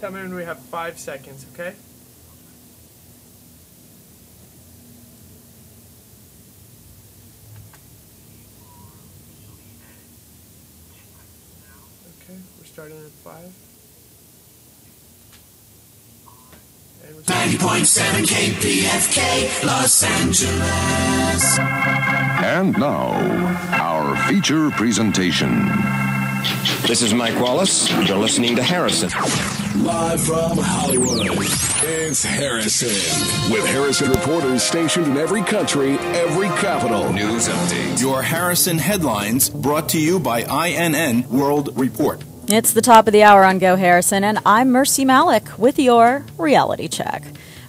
Tell me when we have 5 seconds, okay? Okay, we're starting at 5. 90.7 KPFK, Los Angeles. And now, our feature presentation. This is Mike Wallace. You're listening to Harrison. Live from Hollywood, it's Harrison. With Harrison reporters stationed in every country, every capital. News update. Your Harrison headlines brought to you by INN World Report. It's the top of the hour on Go Harrison, and I'm Mercy Malik with your reality check.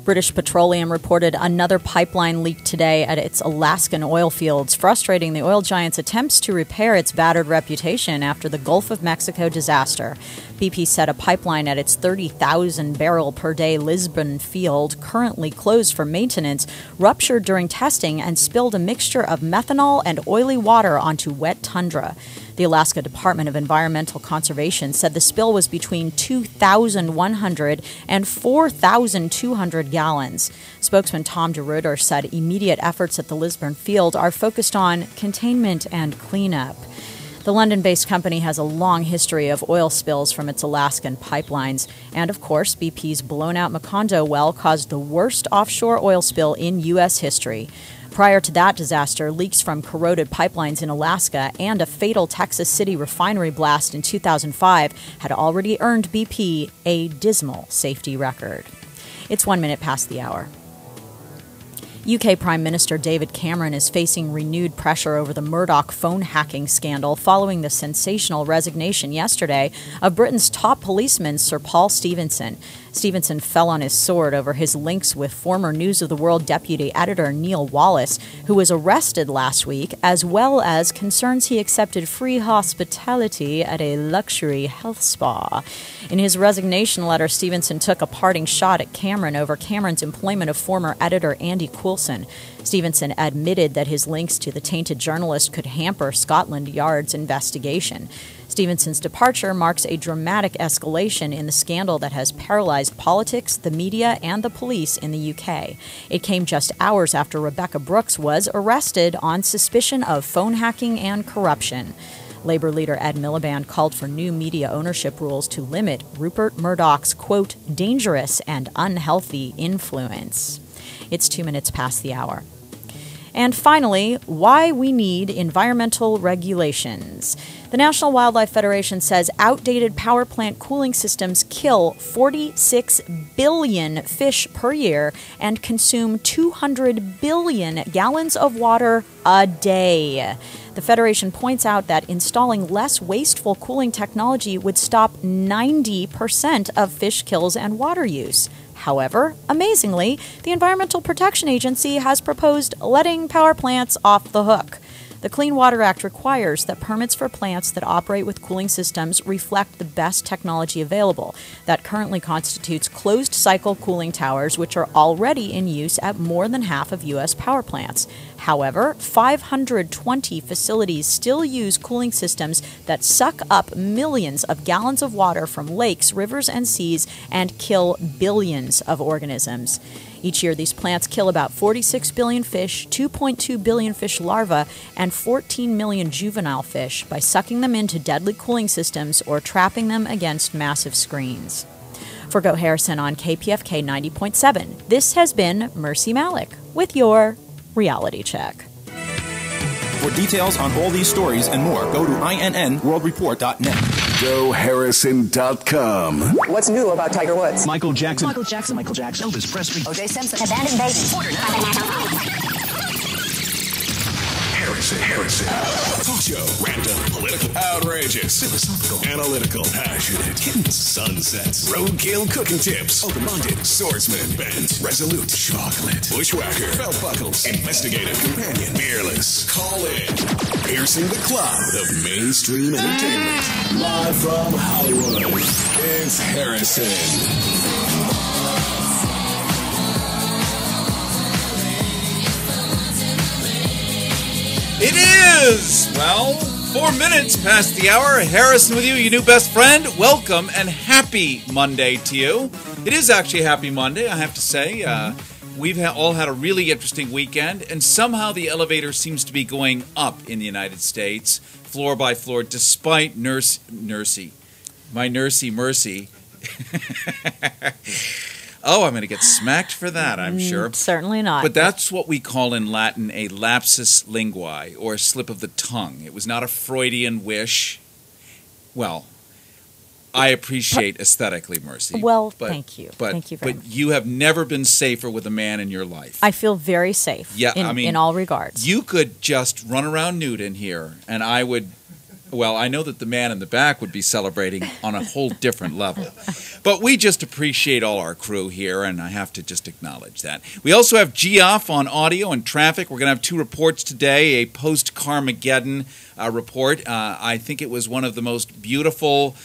British Petroleum reported another pipeline leak today at its Alaskan oil fields, frustrating the oil giant's attempts to repair its battered reputation after the Gulf of Mexico disaster. BP said a pipeline at its 30,000 barrel per day Lisbon field, currently closed for maintenance, ruptured during testing and spilled a mixture of methanol and oily water onto wet tundra. The Alaska Department of Environmental Conservation said the spill was between 2,100 and 4,200 gallons. Spokesman Tom DeRuiter said immediate efforts at the Lisbon field are focused on containment and cleanup. The London-based company has a long history of oil spills from its Alaskan pipelines. And, of course, BP's blown-out Macondo well caused the worst offshore oil spill in U.S. history. Prior to that disaster, leaks from corroded pipelines in Alaska and a fatal Texas City refinery blast in 2005 had already earned BP a dismal safety record. It's 1 minute past the hour. UK Prime Minister David Cameron is facing renewed pressure over the Murdoch phone hacking scandal following the sensational resignation yesterday of Britain's top policeman, Sir Paul Stephenson. Stephenson fell on his sword over his links with former News of the World deputy editor Neil Wallace, who was arrested last week, as well as concerns he accepted free hospitality at a luxury health spa. In his resignation letter, Stephenson took a parting shot at Cameron over Cameron's employment of former editor Andy Coulson. Stephenson admitted that his links to the tainted journalist could hamper Scotland Yard's investigation. Stephenson's departure marks a dramatic escalation in the scandal that has paralyzed politics, the media, and the police in the UK. It came just hours after Rebecca Brooks was arrested on suspicion of phone hacking and corruption. Labour leader Ed Miliband called for new media ownership rules to limit Rupert Murdoch's, quote, dangerous and unhealthy influence. It's 2 minutes past the hour. And finally, why we need environmental regulations. The National Wildlife Federation says outdated power plant cooling systems kill 46 billion fish per year and consume 200 billion gallons of water a day. The Federation points out that installing less wasteful cooling technology would stop 90% of fish kills and water use. However, amazingly, the Environmental Protection Agency has proposed letting power plants off the hook. The Clean Water Act requires that permits for plants that operate with cooling systems reflect the best technology available. That currently constitutes closed-cycle cooling towers, which are already in use at more than half of U.S. power plants. However, 520 facilities still use cooling systems that suck up millions of gallons of water from lakes, rivers, and seas and kill billions of organisms. Each year, these plants kill about 46 billion fish, 2.2 billion fish larvae, and 14 million juvenile fish by sucking them into deadly cooling systems or trapping them against massive screens. For Go Harrison on KPFK 90.7, this has been Mercy Malik with your reality check. For details on all these stories and more, go to INNWorldReport.net. GoHarrison.com. What's new about Tiger Woods? Michael Jackson. Elvis Presley. O.J. Simpson. Abandoned baby. Harrison. Talk show. Random, political, outrageous, philosophical, analytical, passionate, hidden sunsets, roadkill cooking tips, open-minded, swordsman, bent, resolute, chocolate, bushwhacker, belt buckles, investigative, companion, fearless. Call in. Piercing the cloud of mainstream entertainment. Live from Hollywood, it's Harrison. It is! Well, 4 minutes past the hour. Harrison with you, your new best friend. Welcome and happy Monday to you. It is actually a happy Monday, I have to say. We've all had a really interesting weekend, and somehow the elevator seems to be going up in the United States, floor by floor, despite my nursey Mercy. Oh, I'm going to get smacked for that, I'm sure. Certainly not. But that's what we call in Latin a lapsus linguae, or a slip of the tongue. It was not a Freudian wish. Well, I appreciate aesthetically, Mercy. Well, thank you. Thank you very much. But you have never been safer with a man in your life. I feel very safe in all regards. You could just run around nude in here, and I would... Well, I know that the man in the back would be celebrating on a whole different level. But we just appreciate all our crew here, and I have to just acknowledge that. We also have Geoff on audio and traffic. We're going to have 2 reports today, a post-Carmageddon report. I think it was one of the most beautiful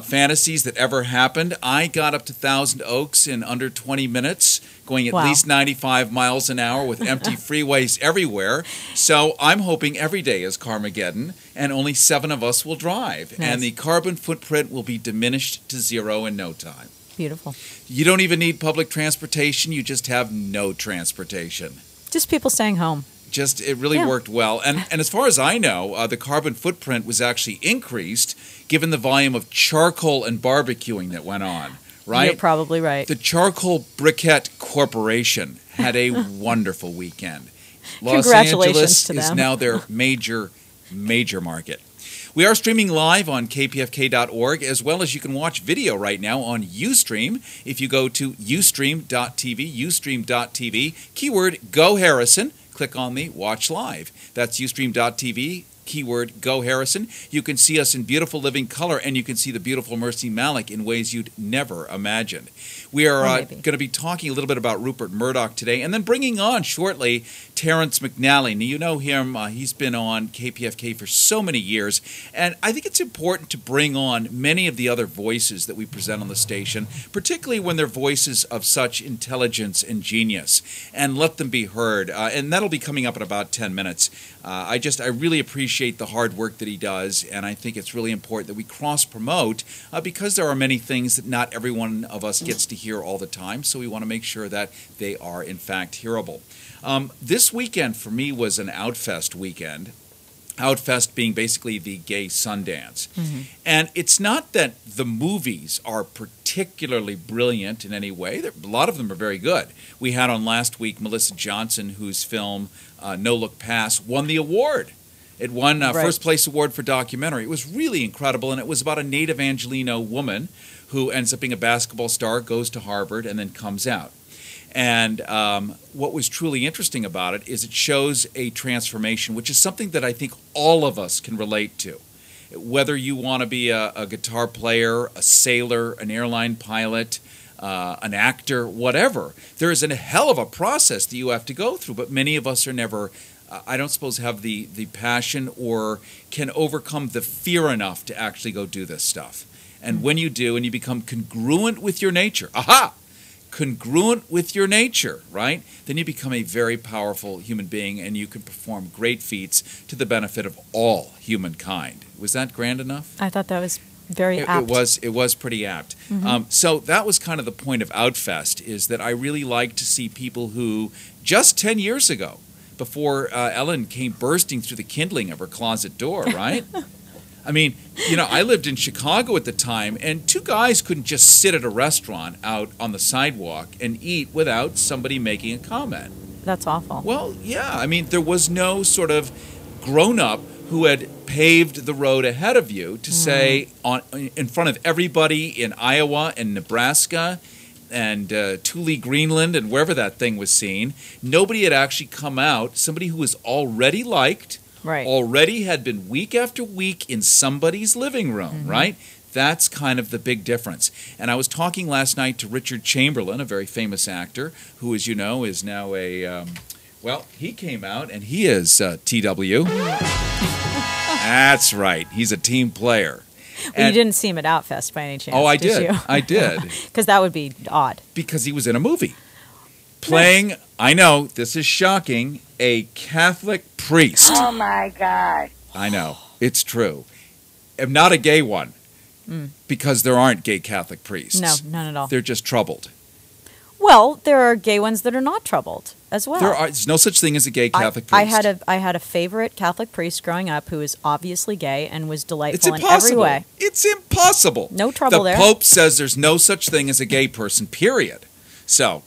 fantasies that ever happened. I got up to Thousand Oaks in under 20 minutes, going at least 95 miles an hour with empty freeways everywhere. So I'm hoping every day is Carmageddon, and only 7 of us will drive. Nice. And the carbon footprint will be diminished to 0 in no time. Beautiful. You don't even need public transportation. You just have no transportation. Just people staying home. It really worked well. And as far as I know, the carbon footprint was actually increased given the volume of charcoal and barbecuing that went on, right? You're probably right. The Charcoal Briquette Corporation had a wonderful weekend. Los Angeles is now their major market. We are streaming live on kpfk.org, as well as you can watch video right now on Ustream. If you go to ustream.tv, keyword Go Harrison, click on the Watch Live. That's ustream.tv, keyword Go Harrison. You can see us in beautiful living color, and you can see the beautiful Mercy Malik in ways you'd never imagined. We are going to be talking a little bit about Rupert Murdoch today, and then bringing on shortly Terrance McNally. Now, you know him. He's been on KPFK for so many years, and I think it's important to bring on many of the other voices that we present on the station, particularly when they're voices of such intelligence and genius, and let them be heard. And that'll be coming up in about 10 minutes. I really appreciate the hard work that he does, and I think it's really important that we cross-promote because there are many things that not every one of us gets to hear all the time, so we want to make sure that they are, in fact, hearable. This weekend for me was an Outfest weekend. Outfest being basically the gay Sundance. Mm-hmm. And it's not that the movies are particularly brilliant in any way. A lot of them are very good. We had on last week Melissa Johnson, whose film No Look Pass won the award. It won first place award for documentary. It was really incredible, and it was about a native Angelino woman who ends up being a basketball star, goes to Harvard, and then comes out. And what was truly interesting about it is it shows a transformation, which is something that I think all of us can relate to. Whether you want to be a guitar player, a sailor, an airline pilot, an actor, whatever, there is a hell of a process that you have to go through, but many of us are never, I don't suppose, have the passion or can overcome the fear enough to actually go do this stuff. And when you do, and you become congruent with your nature, congruent with your nature, right? Then you become a very powerful human being, and you can perform great feats to the benefit of all humankind. Was that grand enough? I thought that was very apt. It was pretty apt. Mm-hmm. So that was kind of the point of Outfest, is that I really like to see people who, just 10 years ago, before Ellen came bursting through the kindling of her closet door, right? I mean, I lived in Chicago at the time, and 2 guys couldn't just sit at a restaurant out on the sidewalk and eat without somebody making a comment. That's awful. Well, yeah. I mean, there was no sort of grown-up who had paved the road ahead of you to say in front of everybody in Iowa and Nebraska and Thule, Greenland, and wherever that thing was seen. Nobody had actually come out, somebody who was already liked, already had been week after week in somebody's living room, right? That's kind of the big difference. And I was talking last night to Richard Chamberlain, a very famous actor, who, as you know, is now a, he came out, and he is TW. That's right. He's a team player. Well, you didn't see him at Outfest by any chance, Oh, I did. You? I did. Because that would be odd. Because he was in a movie. Playing, I know, this is shocking, a Catholic priest. Oh, my God. I know. It's true. I'm not a gay one because there aren't gay Catholic priests. No, none at all. They're just troubled. Well, there are gay ones that are not troubled as well. There's no such thing as a gay Catholic priest. I had a favorite Catholic priest growing up who was obviously gay and was delightful It's in every impossible. way. It's impossible. No trouble there. The Pope says there's no such thing as a gay person, period. So,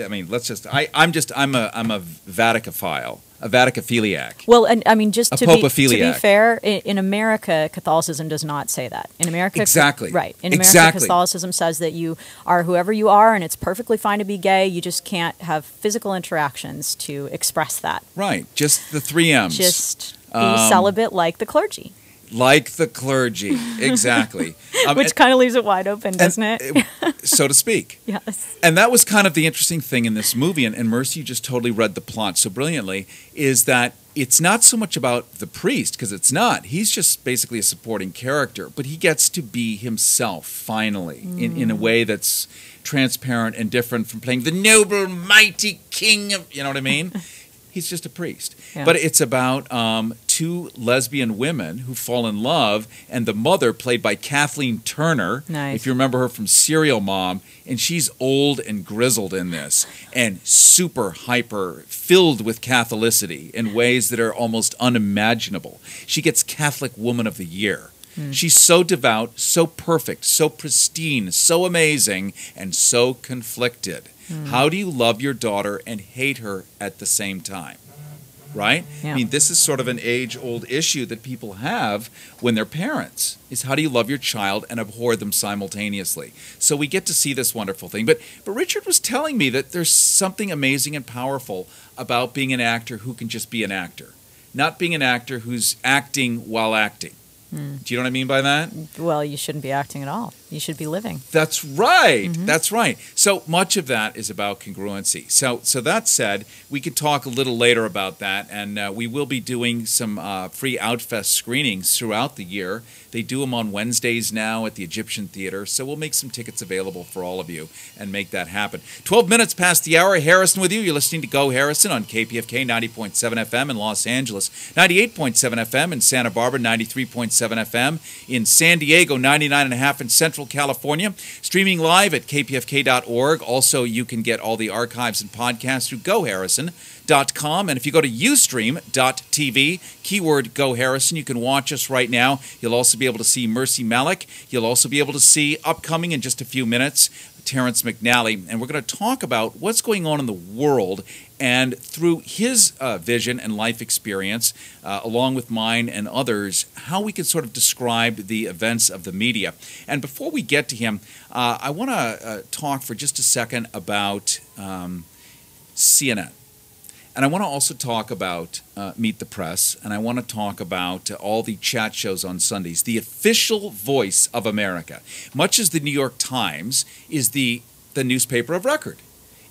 I mean, let's just I'm a Vaticophile, a Vaticophiliac. Well, and I mean, just A to be popophiliac. fair, in America, Catholicism does not say that. In America, Exactly. right? In America, Exactly. Catholicism says that you are whoever you are, and it's perfectly fine to be gay. You just can't have physical interactions to express that. Right. Just the 3 M's. Just be celibate like the clergy. Like the clergy. Exactly. Which kind of leaves it wide open, doesn't it? So to speak. Yes. And that was kind of the interesting thing in this movie, and Mercy just totally read the plot so brilliantly, is that it's not so much about the priest, because it's not. He's just basically a supporting character, but he gets to be himself, finally, in a way that's transparent and different from playing the noble, mighty king of, you know what I mean? He's just a priest. Yeah. But it's about 2 lesbian women who fall in love, and the mother, played by Kathleen Turner, Nice. if you remember her from Serial Mom, and she's old and grizzled in this, and super hyper, filled with Catholicity in ways that are almost unimaginable. She gets Catholic Woman of the Year. She's so devout, so perfect, so pristine, so amazing, and so conflicted. How do you love your daughter and hate her at the same time? Right? Yeah. I mean, this is sort of an age-old issue that people have when they're parents, is how do you love your child and abhor them simultaneously? So we get to see this wonderful thing. But Richard was telling me that there's something amazing and powerful about being an actor who can just be an actor, not being an actor who's acting while acting. Do you know what I mean by that? Well, you shouldn't be acting at all. You should be living. That's right. That's right. So much of that is about congruency. So that said, we can talk a little later about that, and we will be doing some free Outfest screenings throughout the year. They do them on Wednesdays now at the Egyptian Theater, so we'll make some tickets available for all of you and make that happen. 12 minutes past the hour. Harrison with you. You're listening to Go Harrison on KPFK 90.7 FM in Los Angeles, 98.7 FM in Santa Barbara, 93.7 FM in San Diego, 99.5 in Central California. Streaming live at kpfk.org. Also, you can get all the archives and podcasts through GoHarrison.com. And if you go to Ustream.tv, keyword Go Harrison, you can watch us right now. You'll also be able to see Mercy Malik. You'll also be able to see, upcoming in just a few minutes, Terrance McNally. And we're going to talk about what's going on in the world, and through his vision and life experience, along with mine and others, how we can sort of describe the events of the media. And before we get to him, I want to talk for just a second about CNN. And I want to also talk about Meet the Press, and I want to talk about all the chat shows on Sundays, the official voice of America. Much as the New York Times is the newspaper of record.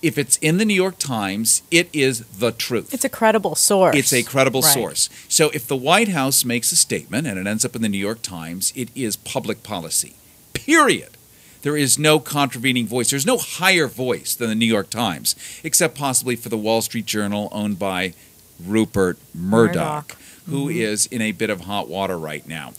If it's in the New York Times, it is the truth. It's a credible source. It's a credible source. So if the White House makes a statement and it ends up in the New York Times, it is public policy. Period. There is no contravening voice. There's no higher voice than the New York Times, except possibly for the Wall Street Journal, owned by Rupert Murdoch, who is in a bit of hot water right now.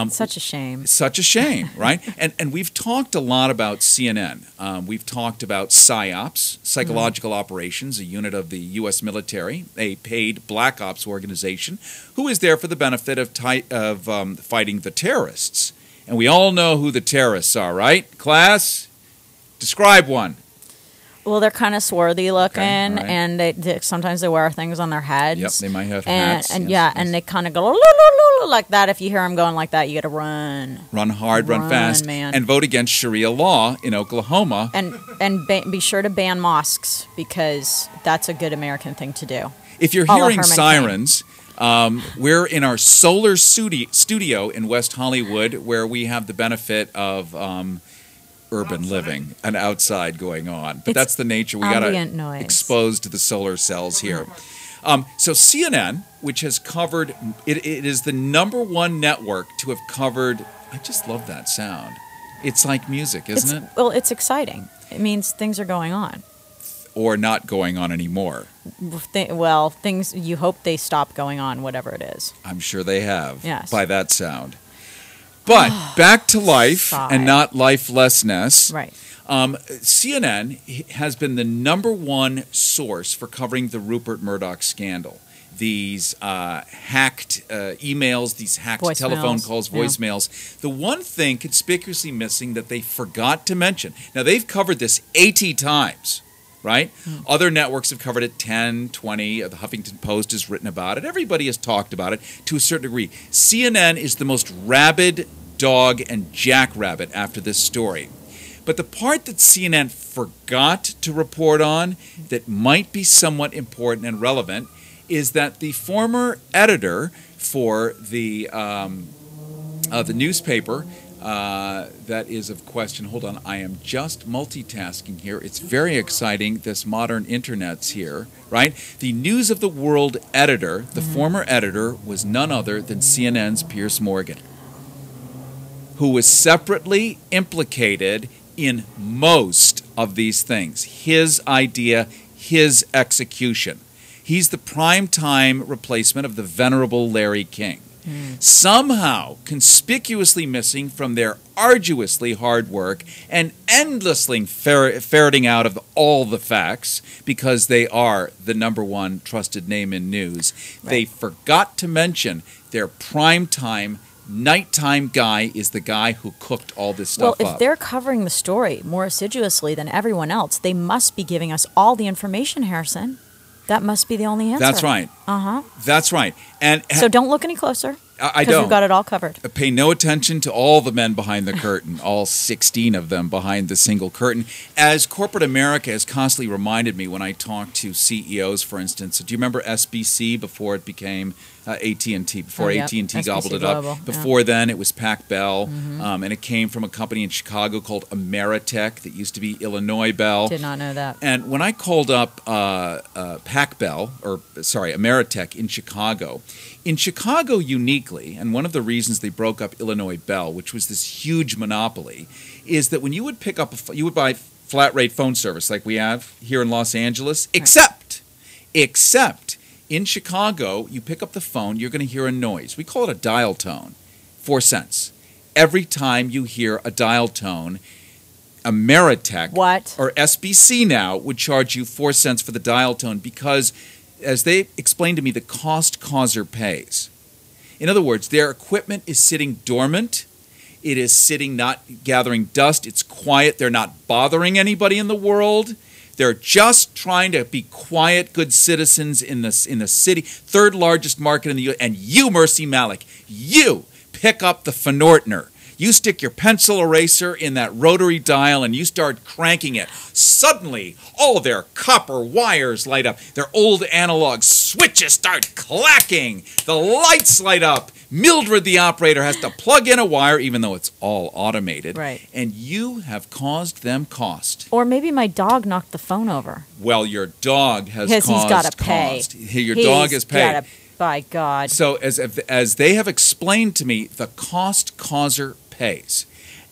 Such a shame. Such a shame, right? And we've talked a lot about CNN. We've talked about PSYOPs, Psychological Operations, a unit of the U.S. military, a paid black ops organization, who is there for the benefit of fighting the terrorists. And we all know who the terrorists are, right? Class, describe one. Well, they're kind of swarthy looking, Okay, right. and sometimes they wear things on their heads. Yep, they might have hats. And yes. and they kind of go like that. If you hear them going like that, you got to run. Run hard, run fast, man. and vote against Sharia law in Oklahoma. And be sure to ban mosques, because that's a good American thing to do. If you're hearing sirens, we're in our solar studio in West Hollywood, where we have the benefit of urban living and outside going on. But that's the nature. We got to expose to the solar cells here. So CNN, which has covered, it is the #1 network to have covered, I just love that sound. It's like music, isn't it? Well, it's exciting. It means things are going on. or not going on anymore. Well, things you hope they stop going on, whatever it is. I'm sure they have, yes, by that sound. But back to life and not lifelessness. Right. CNN has been the #1 source for covering the Rupert Murdoch scandal. These hacked emails, these hacked telephone calls, voicemails. The one thing conspicuously missing that they forgot to mention. Now, they've covered this 80 times, right? Other networks have covered it 10, 20. The Huffington Post has written about it. Everybody has talked about it to a certain degree. CNN is the most rabid dog and jackrabbit after this story. But the part that CNN forgot to report on that might be somewhat important and relevant is that the former editor for the newspaper that is of question. Hold on, I am just multitasking here. It's very exciting, this modern internet's here, right? The News of the World editor, the former editor, was none other than CNN's Piers Morgan, who was separately implicated in most of these things. His idea, his execution. He's the prime-time replacement of the venerable Larry King. Somehow conspicuously missing from their arduously hard work and endlessly ferreting out of all the facts because they are the #1 trusted name in news. Right. They forgot to mention their prime-time nighttime guy is the guy who cooked all this stuff up. Well, if they're covering the story more assiduously than everyone else, they must be giving us all the information, Harrison. That must be the only answer. That's right. That's right. And so don't look any closer. I don't. Because we've got it all covered. Pay no attention to all the men behind the curtain, all 16 of them behind the single curtain. As corporate America has constantly reminded me when I talk to CEOs, for instance. Do you remember SBC before it became AT&T, before AT&T gobbled it up? Global. Before then, it was Pac Bell, and it came from a company in Chicago called Ameritech that used to be Illinois Bell. Did not know that. And when I called up Pac Bell, Ameritech in Chicago uniquely, and one of the reasons they broke up Illinois Bell, which was this huge monopoly, is that when you would pick up you would buy flat rate phone service like we have here in Los Angeles, except in Chicago, you pick up the phone, you're going to hear a noise. We call it a dial tone, 4 cents. Every time you hear a dial tone, Ameritech or SBC now would charge you 4 cents for the dial tone because, as they explained to me, the cost causer pays. In other words, their equipment is sitting dormant. It is sitting, not gathering dust. It's quiet. They're not bothering anybody in the world. They're just trying to be quiet, good citizens in the city, third largest market in the U.S. And you, Mercy Malik, you pick up the Phenortner. You stick your pencil eraser in that rotary dial and you start cranking it. Suddenly, all of their copper wires light up. Their old analog switches start clacking. The lights light up. Mildred, the operator, has to plug in a wire, even though it's all automated. Right. And you have caused them cost. Or maybe my dog knocked the phone over. Well, your dog has caused he's got to pay. Cost. Your dog has paid. By God. So as they have explained to me, the cost causer pays.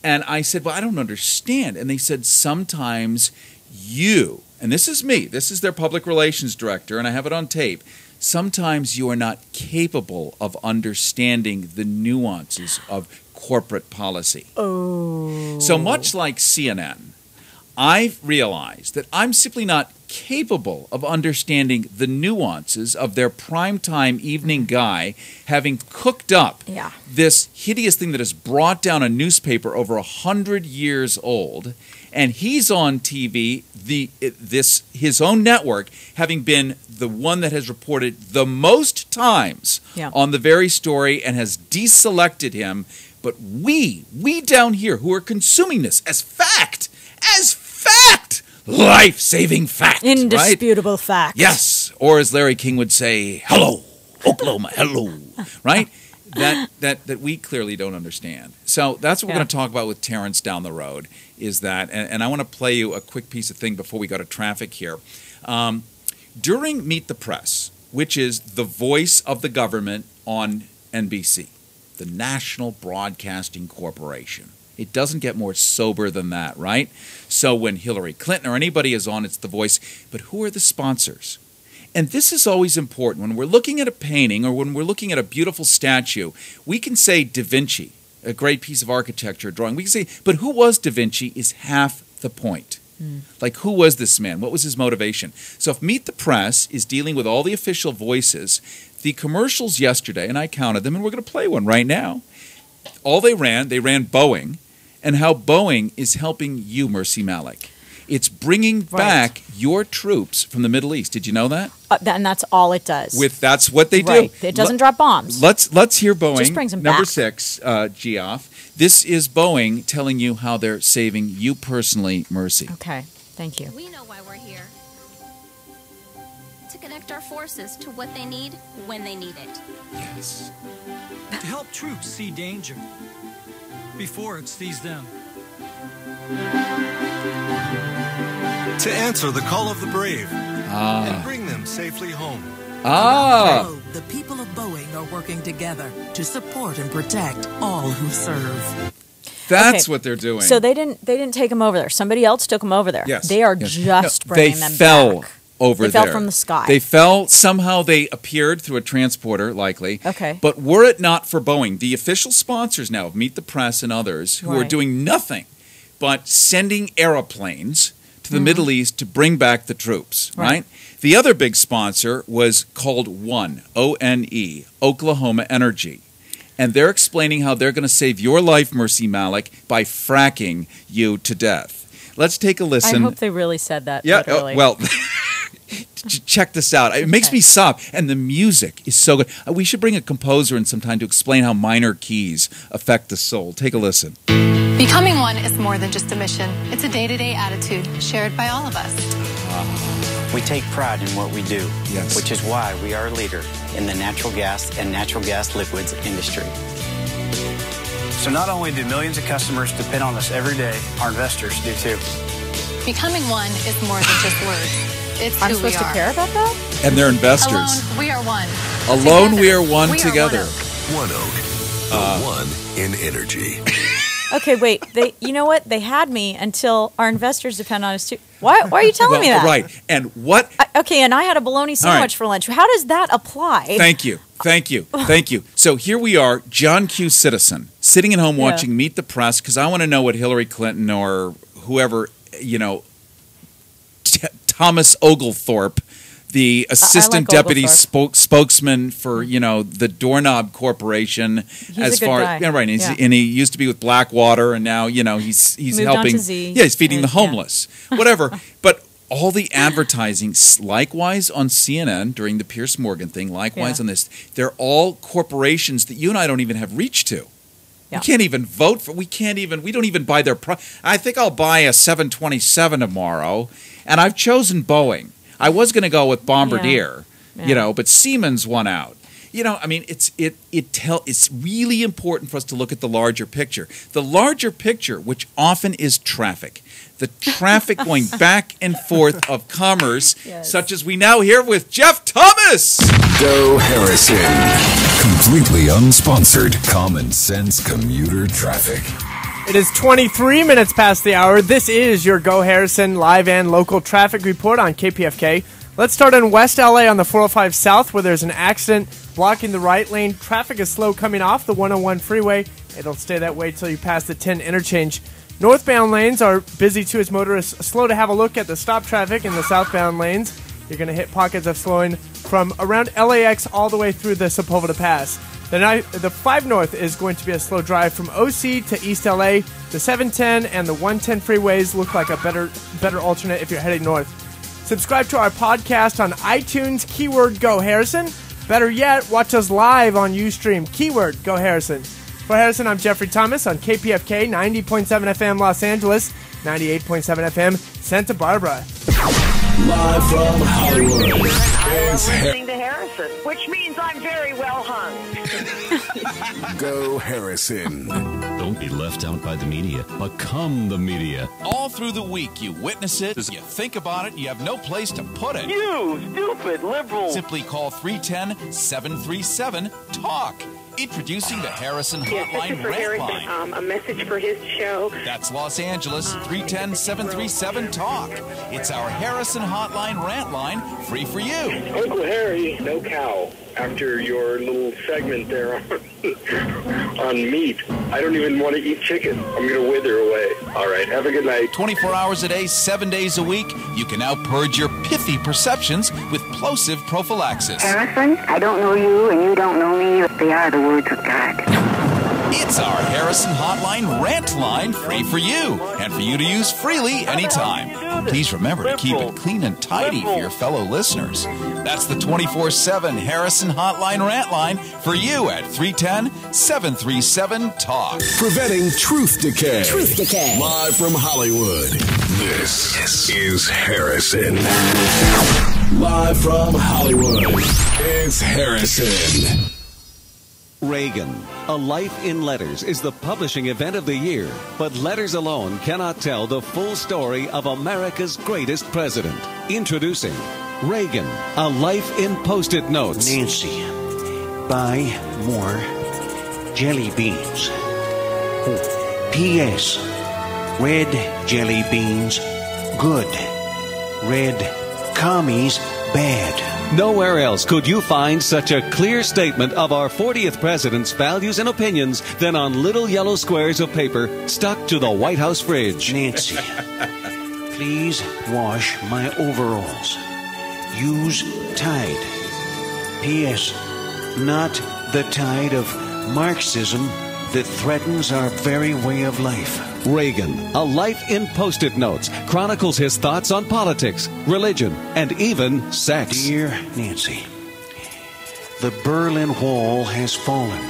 And I said, well, I don't understand. And they said, sometimes you, and this is me, this is their public relations director, and I have it on tape, sometimes you are not capable of understanding the nuances of corporate policy. Oh. So much like CNN, I've realized that I'm simply not capable of understanding the nuances of their primetime evening guy having cooked up this hideous thing that has brought down a newspaper over 100 years old, and he's on TV, his own network, having been the one that has reported the most times on the very story and has deselected him. But we down here who are consuming this as fact, life-saving fact, indisputable fact. Yes, or as Larry King would say, hello, Oklahoma, hello, right? That we clearly don't understand. So that's what we're going to talk about with Terrance down the road, is that, and I want to play you a quick piece of thing before we go to traffic here. During Meet the Press, which is the voice of the government on NBC, the National Broadcasting Corporation, It doesn't get more sober than that, right? So when Hillary Clinton or anybody is on, it's the voice. But who are the sponsors? And this is always important. When we're looking at a painting or when we're looking at a beautiful statue, we can say Da Vinci, a great piece of architecture drawing. We can say, but who was Da Vinci is half the point. Like, who was this man? What was his motivation? So if Meet the Press is dealing with all the official voices, the commercials yesterday, and I counted them, and we're going to play one right now, all they ran Boeing, and how Boeing is helping you, Mercy Malik. It's bringing back your troops from the Middle East. Did you know that? And that's all it does. That's what they do. Right. It doesn't drop bombs. Let's hear Boeing. Just brings them Number back. 6, Geoff. This is Boeing telling you how they're saving you personally, Mercy. Okay. Thank you. We know why we're here. To connect our forces to what they need when they need it. Yes. To help troops see danger before it sees them. To answer the call of the brave and bring them safely home. The people of Boeing are working together to support and protect all who serve. That's what they're doing. So they didn't take them over there. Somebody else took them over there. Yes. They are just bringing them back. They fell over there. They fell from the sky. They fell. Somehow they appeared through a transporter, likely. Okay. But were it not for Boeing, the official sponsors now of Meet the Press and others who are doing nothing but sending aeroplanes to the Middle East to bring back the troops, right? The other big sponsor was called ONE, O-N-E, Oklahoma Energy. And they're explaining how they're going to save your life, Mercy Malik, by fracking you to death. Let's take a listen. I hope they really said that. Yeah, literally. well, check this out. It makes me sob. And the music is so good. We should bring a composer in sometime to explain how minor keys affect the soul. Take a listen. Becoming one is more than just a mission. It's a day-to-day attitude shared by all of us. We take pride in what we do, which is why we are a leader in the natural gas and natural gas liquids industry. So not only do millions of customers depend on us every day, our investors do too. Becoming one is more than just words. It's I'm who we supposed are. to care about that? And they're investors. Alone, we are one. Alone, Together, we are one we together. One Oak, the one in energy. Okay, wait. You know what? They had me until our investors depend on us too. Why are you telling me that? Right. And what? Okay, and I had a bologna sandwich for lunch. How does that apply? Thank you. So here we are, John Q. Citizen, sitting at home watching Meet the Press because I want to know what Hillary Clinton or whoever, Thomas Oglethorpe, the assistant deputy spokesman for the Doorknob Corporation, he's a good guy. And he used to be with Blackwater, and now he's moved helping. On to Z. Yeah, he's feeding the homeless, whatever. But all the advertising, likewise on CNN during the Piers Morgan thing, likewise on this, they're all corporations that you and I don't even have reach to. Yeah. We can't even vote for. We don't even buy their. I think I'll buy a 727 tomorrow, and I've chosen Boeing. I was going to go with Bombardier, but Siemens won out. It's really important for us to look at the larger picture. The larger picture, which often is traffic. The traffic going back and forth of commerce, such as we now hear with Jeff Thomas. Go Harrison. Completely unsponsored, common sense commuter traffic. It is 23 minutes past the hour. This is your Go Harrison live and local traffic report on KPFK. Let's start in West LA on the 405 South, where there's an accident blocking the right lane. Traffic is slow coming off the 101 freeway. It'll stay that way till you pass the 10 interchange. Northbound lanes are busy too as motorists slow to have a look at the stop traffic in the southbound lanes. You're going to hit pockets of slowing from around LAX all the way through the Sepulveda Pass. The 5 North is going to be a slow drive from OC to East LA. The 710 and the 110 freeways look like a better alternate if you're heading north. Subscribe to our podcast on iTunes, keyword Go Harrison. Better yet, watch us live on Ustream, keyword Go Harrison. For Harrison, I'm Jeffrey Thomas on KPFK 90.7 FM Los Angeles, 98.7 FM Santa Barbara. Live from Hollywood. Listening to Harrison, which means I'm very well hung. Go Harrison. Don't be left out by the media. Become the media. All through the week, you witness it, you think about it, you have no place to put it. You stupid liberal. Simply call 310-737-TALK. Introducing the Harrison Hotline This is for Rant Harrison. Line. A message for his show. That's Los Angeles, 310-737-TALK. It's our Harrison Hotline Rant Line, free for you. Uncle Harry, no cow. After your little segment there on meat, I don't even want to eat chicken. I'm going to wither away. All right, have a good night. 24 hours a day, 7 days a week, you can now purge your pithy perceptions with plosive prophylaxis. Harrison, I don't know you and you don't know me. They are the words of God. It's our Harrison Hotline Rant Line, free for you, and for you to use freely anytime. Please remember to keep it clean and tidy for your fellow listeners. That's the 24/7 Harrison Hotline Rant Line for you at 310-737-TALK. Preventing truth decay. Truth decay. Live from Hollywood. This is Harrison. Live from Hollywood. It's Harrison. Reagan, A Life in Letters is the publishing event of the year, but letters alone cannot tell the full story of America's greatest president. Introducing Reagan, A Life in Post-it Notes. Nancy, buy more jelly beans. P.S. Red jelly beans, good. Red commies, bad. Nowhere else could you find such a clear statement of our 40th president's values and opinions than on little yellow squares of paper stuck to the White House fridge. Nancy, please wash my overalls. Use Tide. P.S. Not the tide of Marxism that threatens our very way of life. Reagan, A Life in Post-it Notes, chronicles his thoughts on politics, religion, and even sex. Dear Nancy, the Berlin Wall has fallen.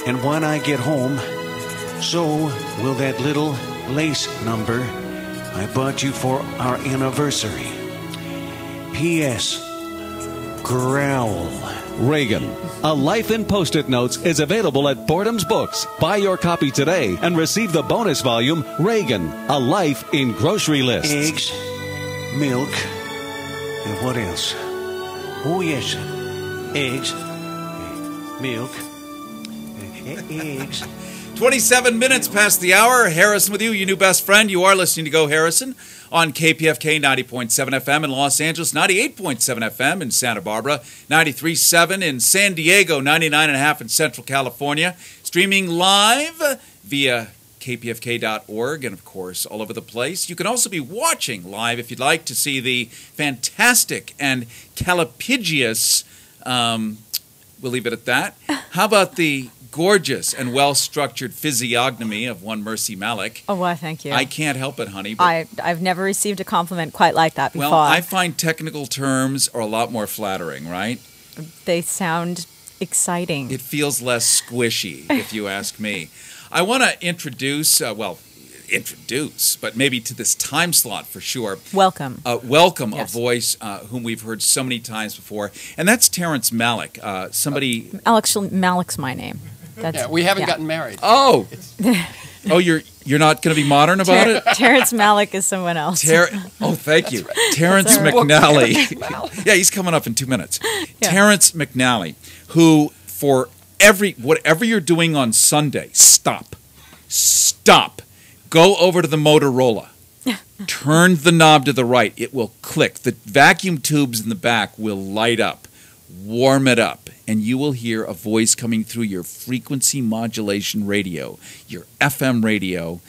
And when I get home, so will that little lace number I bought you for our anniversary. P.S. Growl. Reagan, A Life in Post-it Notes is available at Boredom's Books. Buy your copy today and receive the bonus volume, Reagan, A Life in Grocery Lists. Eggs, milk, and what else? Oh, yes. Eggs, milk, eggs. 27 minutes past the hour. Harrison with you, your new best friend. You are listening to Go Harrison on KPFK 90.7 FM in Los Angeles, 98.7 FM in Santa Barbara, 93.7 in San Diego, 99.5 in Central California. Streaming live via kpfk.org and, of course, all over the place. You can also be watching live if you'd like to see the fantastic and calipigious, we'll leave it at that. How about the gorgeous and well-structured physiognomy of one Mercy Malik? Oh, why, thank you. I can't help it, honey. I've never received a compliment quite like that before. Well, I find technical terms are a lot more flattering, right? They sound exciting. It feels less squishy, if you ask me. I want to introduce, but maybe to this time slot for sure. Welcome. Yes. A voice whom we've heard so many times before, and that's Terrance Malick. Malik's my name. We haven't gotten married. Oh, you're not going to be modern about it? Terrance Malick is someone else. Thank you. Terrance McNally. Yeah, he's coming up in 2 minutes. Yeah. Terrance McNally, who for whatever you're doing on Sunday, stop. Go over to the Motorola. Turn the knob to the right. It will click. The vacuum tubes in the back will light up. Warm it up, and you will hear a voice coming through your frequency modulation radio, your FM radio,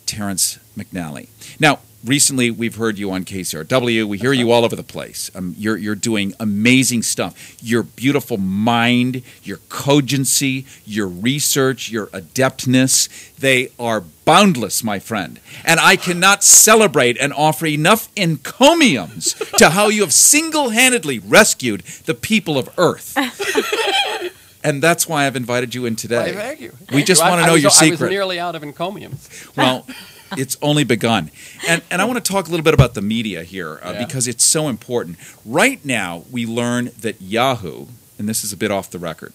Terrance McNally. Now, recently we've heard you on KCRW. We hear you all over the place. You're doing amazing stuff. Your beautiful mind, your cogency, your research, your adeptness, they are boundless, my friend. And I cannot celebrate and offer enough encomiums to how you have single-handedly rescued the people of Earth. And that's why I've invited you in today. Well, thank you. We just want to know your secret. I was nearly out of encomiums. Well, it's only begun. And I want to talk a little bit about the media here because it's so important. Right now, we learn that Yahoo, and this is a bit off the record.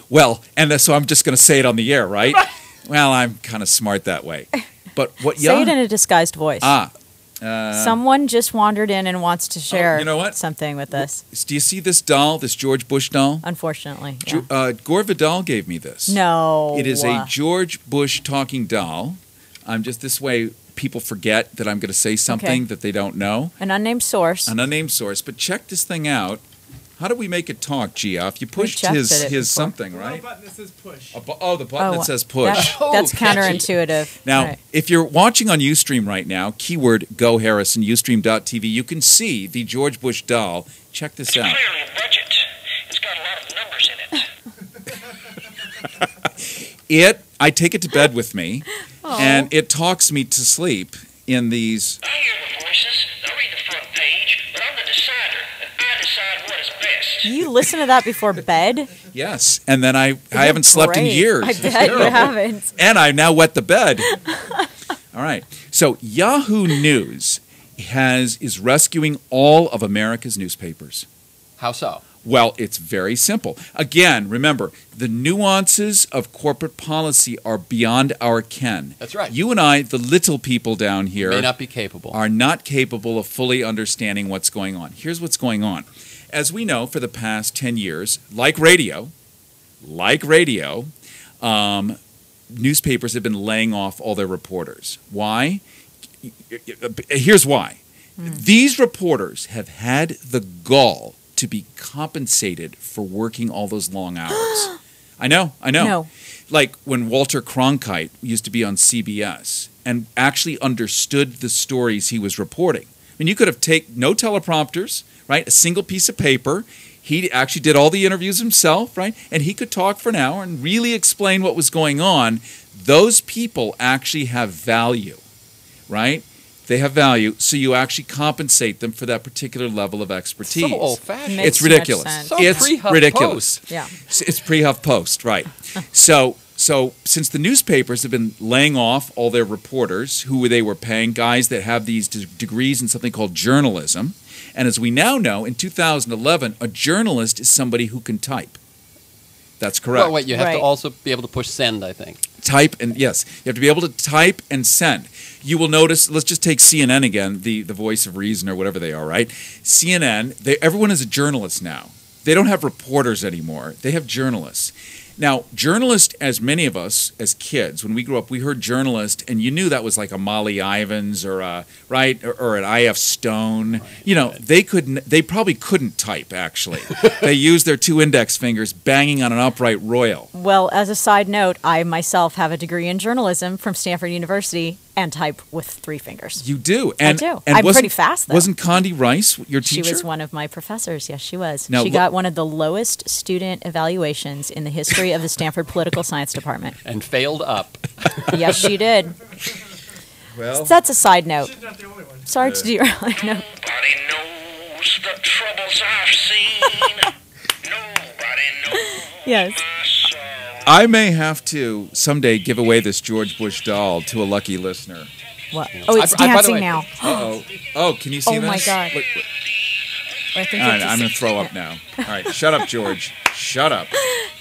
Well, so I'm just going to say it on the air, right? Well, I'm kind of smart that way. But what Say it in a disguised voice. Someone just wandered in and wants to share you know what? something with us. Do you see this doll, this George Bush doll? Unfortunately. Yeah. Gore Vidal gave me this. No. It is a George Bush talking doll. I'm just this way. People forget that I'm going to say something that they don't know. An unnamed source. An unnamed source. But check this thing out. How do we make it talk, Geoff? You pushed his something, right? The button that says push. The button that says push. That's counterintuitive. Now, if you're watching on Ustream right now, keyword Go Harrison, ustream.tv, you can see the George Bush doll. Check this out. Clearly a budget. It's got a lot of numbers in it. I take it to bed with me, and it talks me to sleep in these. I hear the voices. I read the front page, but I'm the decider, and I decide what is best. You listen to that before bed? Yes, and then I haven't slept in years. I bet you haven't. And I now wet the bed. All right. So Yahoo News is rescuing all of America's newspapers. How so? Well, it's very simple. Again, remember, the nuances of corporate policy are beyond our ken. That's right. You and I, the little people down here, may not be capable. Are not capable of fully understanding what's going on. Here's what's going on. As we know, for the past 10 years, like radio, newspapers have been laying off all their reporters. Why? Here's why. These reporters have had the gall to be compensated for working all those long hours. I know. No. Like when Walter Cronkite used to be on CBS and actually understood the stories he was reporting. I mean, you could have taken no teleprompters, right? A single piece of paper. He actually did all the interviews himself, right? And he could talk for an hour and really explain what was going on. Those people actually have value, right? They have value, so you actually compensate them for that particular level of expertise. So old-fashioned. It's ridiculous. So it's ridiculous. Post. Yeah. It's pre-Huff Post, right. So since the newspapers have been laying off all their reporters, who they were paying, guys that have these degrees in something called journalism, and as we now know, in 2011, a journalist is somebody who can type. That's correct. Well, wait, you have to also be able to push send, I think. Type and yes, you have to be able to type and send. You will notice. Let's just take CNN again, the voice of reason or whatever they are, right? CNN. Everyone is a journalist now. They don't have reporters anymore. They have journalists. Now, journalist, as many of us as kids, when we grew up, we heard journalist, and you knew that was like a Molly Ivins or an I.F. Stone. You know, they probably couldn't type. Actually, they used their two index fingers banging on an upright royal. Well, as a side note, I myself have a degree in journalism from Stanford University and type with 3 fingers. You do, I do. I'm pretty fast, though. Wasn't Condi Rice your teacher? She was one of my professors. Yes, she was. Now, she got one of the lowest student evaluations in the history of the Stanford Political Science Department. And failed up. Yes, she did. Well, that's a side note. She's not the only one. Sorry to derail. I know. Nobody knows the troubles I've seen. Nobody knows. Yes. I may have to someday give away this George Bush doll to a lucky listener. What? Oh, it's dancing now. Uh-oh. Oh, can you see this? Oh, my God. Look. I think All right, I'm going to throw up now. All right, shut up, George. Shut up.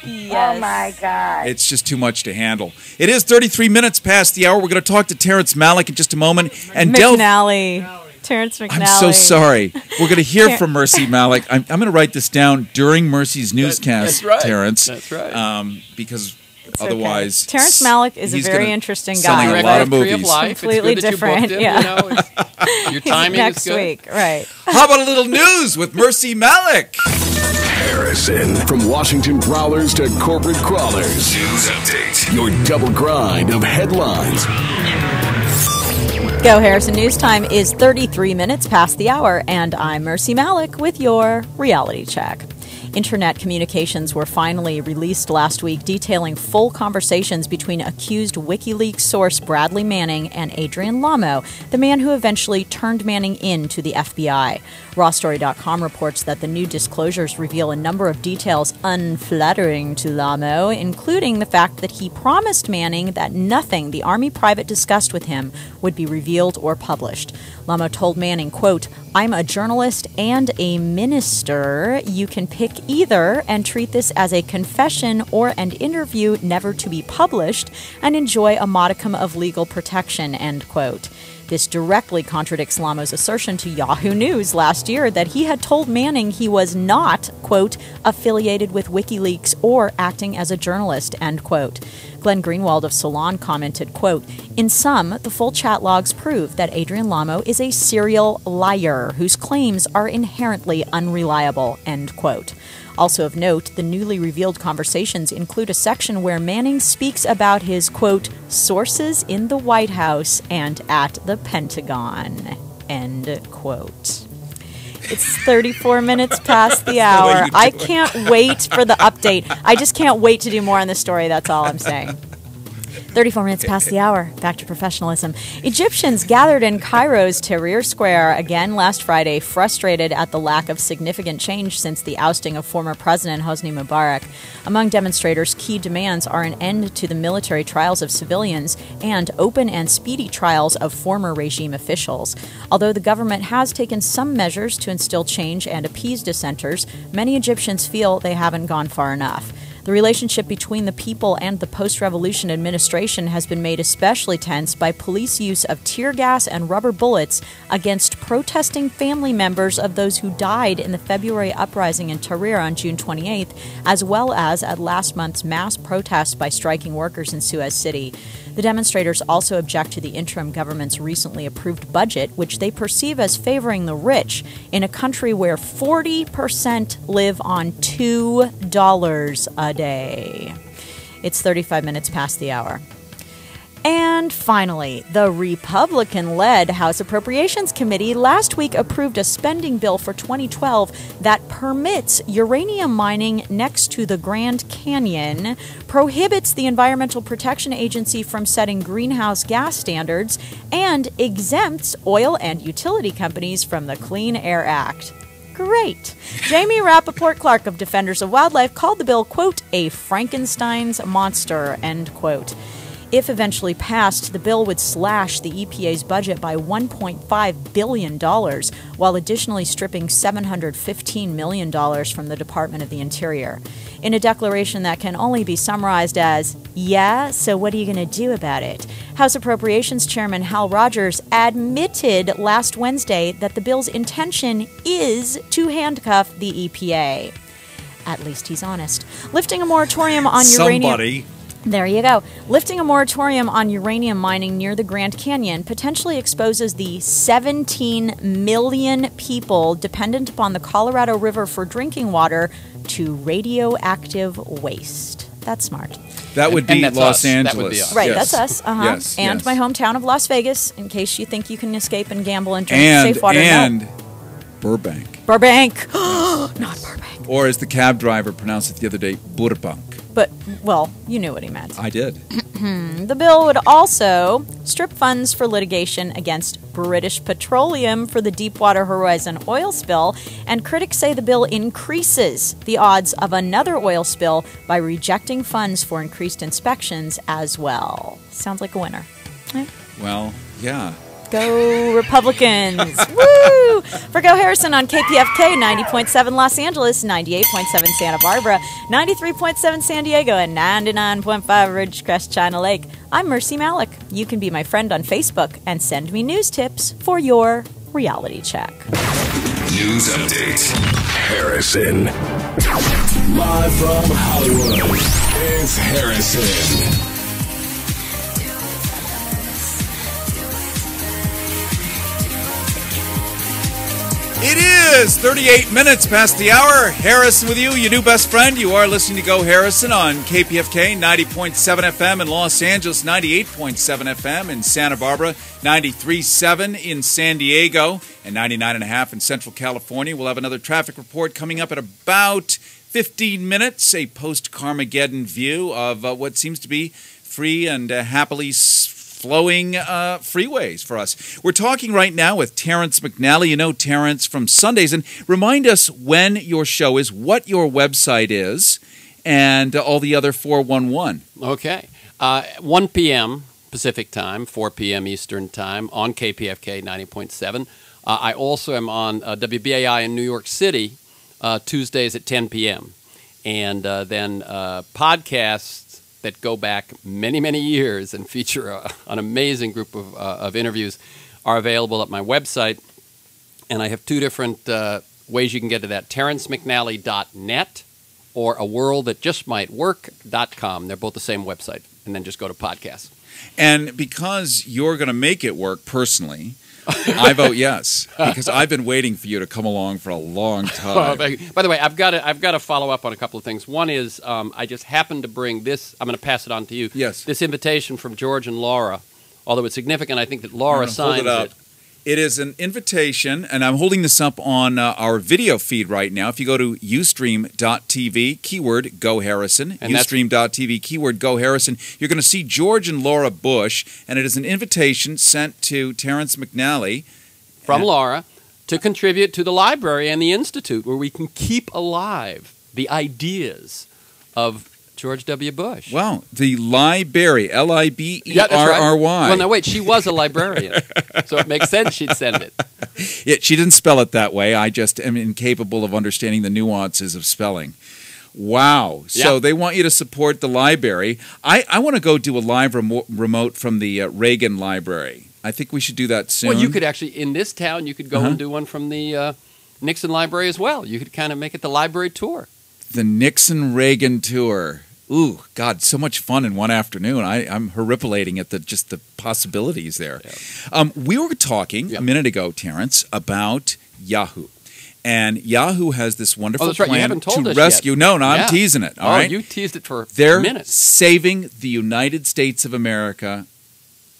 Yes. Oh, my God. It's just too much to handle. It is 33 minutes past the hour. We're going to talk to Terrance McNally in just a moment. And McNally. Terrance McNally. I'm so sorry. We're going to hear from Mercy Malik. I'm going to write this down during Mercy's newscast, that's right. Terrance. That's right. Because it's otherwise... Okay. Terrance Malik is a very interesting guy. Selling a lot of movies. Of life. Completely it's good different. That you yeah. booked him, you know, your timing next is good. week, right. How about a little news with Mercy Malik? Harrison. From Washington prowlers to corporate crawlers. News update. Your double grind of headlines. Go Harrison News Time is 33 minutes past the hour, and I'm Mercy Malik with your reality check. Internet communications were finally released last week detailing full conversations between accused WikiLeaks source Bradley Manning and Adrian Lamo, the man who eventually turned Manning in to the FBI. RawStory.com reports that the new disclosures reveal a number of details unflattering to Lamo, including the fact that he promised Manning that nothing the Army private discussed with him would be revealed or published. Lamo told Manning, quote, "I'm a journalist and a minister. You can pick either and treat this as a confession or an interview never to be published and enjoy a modicum of legal protection," end quote. This directly contradicts Lamo's assertion to Yahoo News last year that he had told Manning he was not, quote, affiliated with WikiLeaks or acting as a journalist, end quote. Glenn Greenwald of Salon commented, quote, in sum, the full chat logs prove that Adrian Lamo is a serial liar whose claims are inherently unreliable, end quote. Also of note, the newly revealed conversations include a section where Manning speaks about his, quote, sources in the White House and at the Pentagon, end quote. It's 34 minutes past the hour. I can't wait for the update. I just can't wait to do more on this story. That's all I'm saying. 34 minutes past the hour. Back to professionalism. Egyptians gathered in Cairo's Tahrir Square again last Friday, frustrated at the lack of significant change since the ousting of former President Hosni Mubarak. Among demonstrators, key demands are an end to the military trials of civilians and open and speedy trials of former regime officials. Although the government has taken some measures to instill change and appease dissenters, many Egyptians feel they haven't gone far enough. The relationship between the people and the post-revolution administration has been made especially tense by police use of tear gas and rubber bullets against protesting family members of those who died in the February uprising in Tahrir on June 28th, as well as at last month's mass protests by striking workers in Suez City. The demonstrators also object to the interim government's recently approved budget, which they perceive as favoring the rich in a country where 40% live on $2 a day. It's 35 minutes past the hour. And finally, the Republican-led House Appropriations Committee last week approved a spending bill for 2012 that permits uranium mining next to the Grand Canyon, prohibits the Environmental Protection Agency from setting greenhouse gas standards, and exempts oil and utility companies from the Clean Air Act. Great. Jamie Rappaport-Clark of Defenders of Wildlife called the bill, quote, a Frankenstein's monster, end quote. If eventually passed, the bill would slash the EPA's budget by $1.5 billion, while additionally stripping $715 million from the Department of the Interior. In a declaration that can only be summarized as, yeah, so what are you going to do about it? House Appropriations Chairman Hal Rogers admitted last Wednesday that the bill's intention is to handcuff the EPA. At least he's honest. Lifting a moratorium on uranium... There you go. Lifting a moratorium on uranium mining near the Grand Canyon potentially exposes the 17 million people dependent upon the Colorado River for drinking water to radioactive waste. That's smart. That would be Los Angeles. That would be us. Right, yes. that's us. Yes, and yes. my hometown of Las Vegas, in case you think you can escape and gamble and drink safe water. And no. Burbank. Burbank. Not Burbank. Or as the cab driver pronounced it the other day, Burbank. But, well, you knew what he meant. I did. The bill would also strip funds for litigation against British Petroleum for the Deepwater Horizon oil spill, and critics say the bill increases the odds of another oil spill by rejecting funds for increased inspections as well. Sounds like a winner. Right? Well, yeah. Go Republicans! Woo! For Go Harrison on KPFK, 90.7 Los Angeles, 98.7 Santa Barbara, 93.7 San Diego, and 99.5 Ridgecrest China Lake, I'm Mercy Malik. You can be my friend on Facebook and send me news tips for your reality check. News update. Harrison. Live from Hollywood, it's Harrison. It is 38 minutes past the hour. Harrison with you, your new best friend. You are listening to Go Harrison on KPFK 90.7 FM in Los Angeles, 98.7 FM in Santa Barbara, 93.7 in San Diego, and 99.5 in Central California. We'll have another traffic report coming up in about 15 minutes, a post-Carmageddon view of what seems to be free and happily flowing freeways for us. We're talking right now with Terrance McNally. You know Terrance from Sundays. And remind us when your show is, what your website is, and all the other 411. Okay. 1 p.m. Pacific Time, 4 p.m. Eastern Time on KPFK 90.7. I also am on WBAI in New York City Tuesdays at 10 p.m. And then podcasts that go back many, many years and feature an amazing group of interviews are available at my website. And I have two different ways you can get to that, terrancemcnally.net or aworldthatjustmightwork.com. They're both the same website. And then just go to podcasts. And because you're going to make it work personally, I vote yes, because I've been waiting for you to come along for a long time. By the way, I've got to follow up on a couple of things. One is I just happened to bring this. I'm going to pass it on to you. Yes. This invitation from George and Laura, although it's significant, I think that Laura signs it. It is an invitation, and I'm holding this up on our video feed right now. If you go to ustream.tv, keyword Go Harrison, ustream.tv, keyword Go Harrison, you're going to see George and Laura Bush, and it is an invitation sent to Terrance McNally. From Laura to contribute to the library and the Institute, where we can keep alive the ideas of George W. Bush. Wow, the library, L-I-B-E-R-R-Y. Yeah, that's right. Well, now wait, she was a librarian, so it makes sense she'd send it. Yeah, she didn't spell it that way. I just am incapable of understanding the nuances of spelling. Wow. So they want you to support the library. I want to go do a live remote from the Reagan Library. I think we should do that soon. Well, you could actually, in this town, you could go and do one from the Nixon Library as well. You could kind of make it the library tour. The Nixon-Reagan tour. Ooh, God, so much fun in one afternoon. I'm horripilating at just the possibilities there. Yeah. We were talking a minute ago, Terrance, about Yahoo. And Yahoo has this wonderful plan You haven't told to us rescue. Yet. No, I'm teasing it. All right? You teased it for They're minutes. saving the United States of America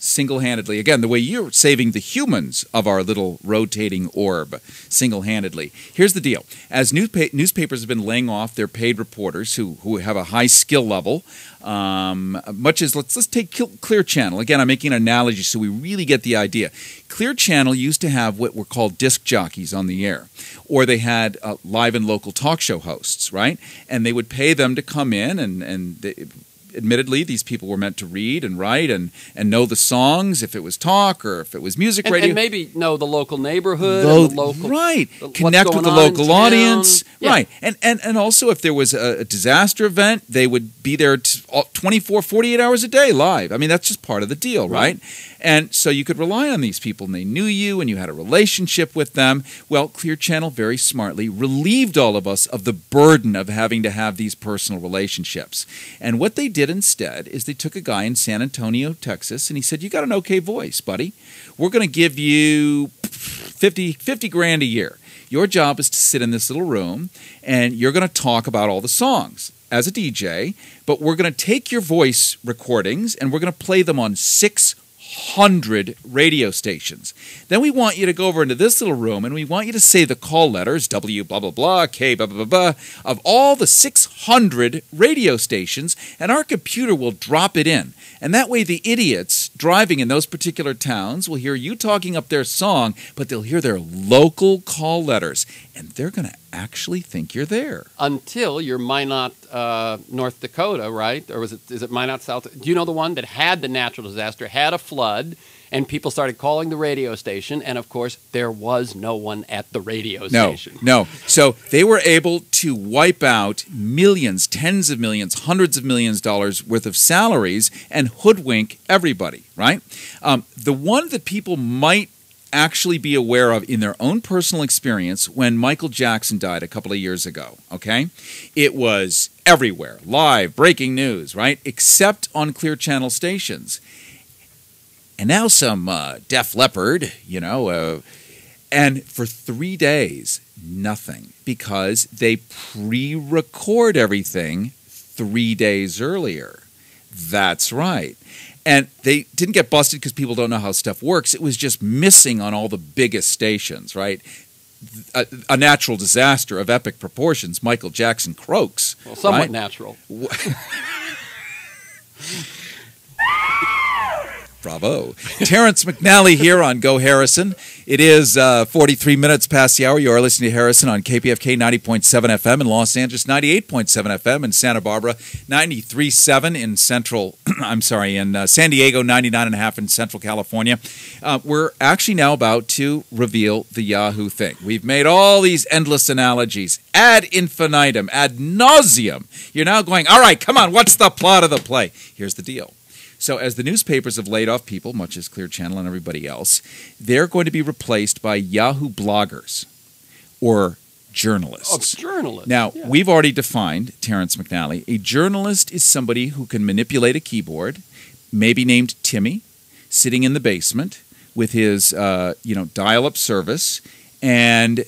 single-handedly. Again, the way you're saving the humans of our little rotating orb single-handedly. Here's the deal. As newspapers have been laying off their paid reporters who have a high skill level, much as let's take Clear Channel. Again, I'm making an analogy so we really get the idea. Clear Channel used to have what were called disc jockeys on the air, or they had live and local talk show hosts, right? And they would pay them to come in admittedly, these people were meant to read and write and know the songs, if it was talk or if it was music radio. And maybe know the local neighborhood. Connect with the local audience. Yeah. Right. And also if there was a disaster event, they would be there 24, 48 hours a day live. I mean, that's just part of the deal, right? And so you could rely on these people, and they knew you, and you had a relationship with them. Well, Clear Channel very smartly relieved all of us of the burden of having to have these personal relationships. And what they did instead is they took a guy in San Antonio, Texas, and he said, you got an okay voice, buddy. We're going to give you 50 grand a year. Your job is to sit in this little room, and you're going to talk about all the songs as a DJ, but we're going to take your voice recordings, and we're going to play them on 600 radio stations. Then we want you to go over into this little room, and we want you to say the call letters, W blah blah blah, K blah blah blah, of all the 600 radio stations, and our computer will drop it in. And that way the idiots driving in those particular towns will hear you talking up their song, but they'll hear their local call letters, and they're going to actually think you're there. Until you're Minot, North Dakota, right? Or is it Minot, South? Do you know the one that had the natural disaster, had a flood, and people started calling the radio station, and of course, there was no one at the radio station. No. So they were able to wipe out millions, tens of millions, hundreds of millions dollars worth of salaries and hoodwink everybody, right? The one that people might actually be aware of in their own personal experience when Michael Jackson died a couple of years ago, okay? It was everywhere, live, breaking news, right? Except on Clear Channel stations. And now some Def Leppard, and for 3 days, nothing, because they pre-record everything 3 days earlier. That's right. And they didn't get busted because people don't know how stuff works. It was just missing on all the biggest stations, right? A natural disaster of epic proportions. Michael Jackson croaks. Well, somewhat right? Natural. Bravo. Terrance McNally here on Go Harrison. It is 43 minutes past the hour. You are listening to Harrison on KPFK 90.7 FM in Los Angeles, 98.7 FM in Santa Barbara, 93.7 in San Diego, 99.5 in Central California. We're actually now about to reveal the Yahoo thing. We've made all these endless analogies ad infinitum, ad nauseum. You're now going, all right, come on, what's the plot of the play? Here's the deal. So as the newspapers have laid off people, much as Clear Channel and everybody else, they're going to be replaced by Yahoo bloggers or journalists. Journalists. Now, we've already defined, Terrance McNally, a journalist is somebody who can manipulate a keyboard, maybe named Timmy, sitting in the basement with his dial-up service, and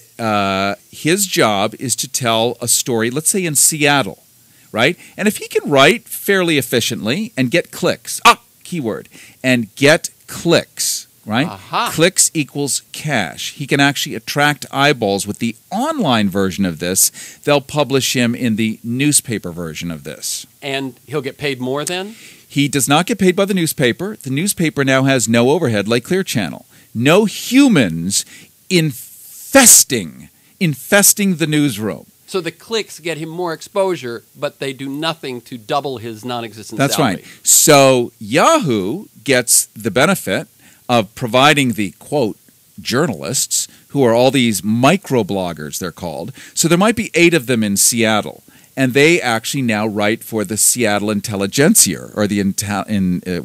his job is to tell a story, let's say in Seattle, right? And if he can write fairly efficiently and get clicks, keyword, and get clicks, right? Clicks equals cash. He can actually attract eyeballs with the online version of this. They'll publish him in the newspaper version of this. And he'll get paid more then? He does not get paid by the newspaper. The newspaper now has no overhead like Clear Channel. No humans infesting the newsroom. So the clicks get him more exposure, but they do nothing to double his non-existent That's salary. right. So Yahoo gets the benefit of providing the, quote, journalists, who are all these microbloggers, they're called. So there might be 8 of them in Seattle, and they actually now write for the Seattle Intelligencer, or the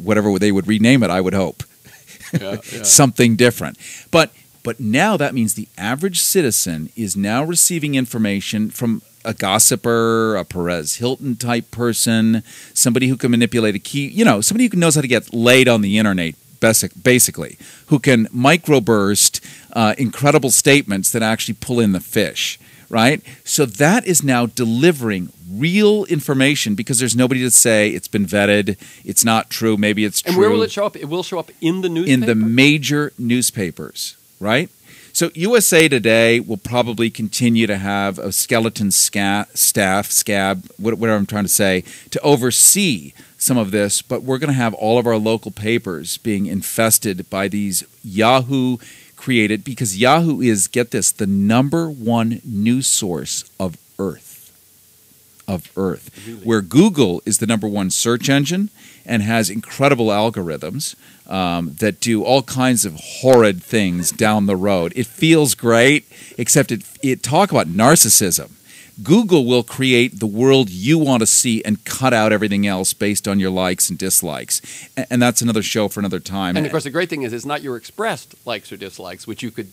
whatever they would rename it, I would hope. Something different. But now that means the average citizen is now receiving information from a gossiper, a Perez Hilton type person, somebody who can manipulate a key, somebody who knows how to get laid on the internet, basically, who can microburst incredible statements that actually pull in the fish, right? So that is now delivering real information because there's nobody to say it's been vetted, it's not true, maybe it's true. And where will it show up? It will show up in the newspaper? In the major newspapers, right? So USA Today will probably continue to have a skeleton whatever I'm trying to say, to oversee some of this, but we're going to have all of our local papers being infested by these Yahoo created, because Yahoo is, get this, the #1 news source of Earth. Really? Where Google is the #1 search engine and has incredible algorithms that do all kinds of horrid things down the road. It feels great, except it talk about narcissism. Google will create the world you want to see and cut out everything else based on your likes and dislikes. And that's another show for another time. And of course, the great thing is it's not your expressed likes or dislikes, which you could.